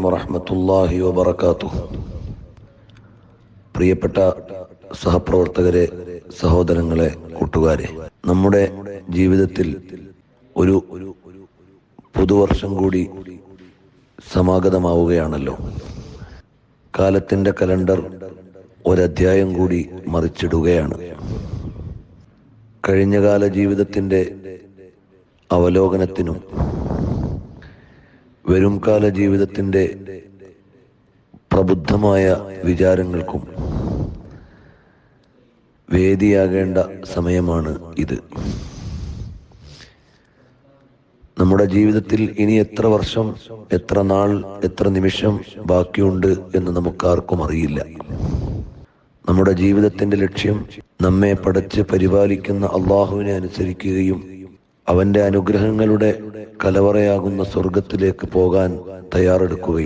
വറഹ്മത്തുള്ളാഹി വബറകാതുഹു. പ്രിയപ്പെട്ട സഹപ്രവർത്തകരെ, സഹോദരങ്ങളെ, കൂട്ടുകാരെ, നമ്മുടെ ജീവിതത്തിൽ ഒരു പുതുവർഷം കൂടി സമാഗതമാവുകയാണല്ലോ. കാലത്തിൻ്റെ കലണ്ടർ ഒരധ്യായം കൂടി മറിച്ചിടുകയാണ്. കഴിഞ്ഞകാല ജീവിതത്തിൻ്റെ അവലോകനത്തിനും വരുംകാല ജീവിതത്തിൻ്റെ പ്രബുദ്ധമായ വിചാരങ്ങൾക്കും വേദിയാകേണ്ട സമയമാണ് ഇത്. നമ്മുടെ ജീവിതത്തിൽ ഇനി എത്ര വർഷം, എത്ര നാൾ, എത്ര നിമിഷം ബാക്കിയുണ്ട് എന്ന് നമുക്കാർക്കും അറിയില്ല. നമ്മുടെ ജീവിതത്തിന്റെ ലക്ഷ്യം നമ്മെ പടച്ച് പരിപാലിക്കുന്ന അള്ളാഹുവിനെ അനുസരിക്കുകയും അവന്റെ അനുഗ്രഹങ്ങളുടെ കലവറയാകുന്ന സ്വർഗത്തിലേക്ക് പോകാൻ തയ്യാറെടുക്കുകയും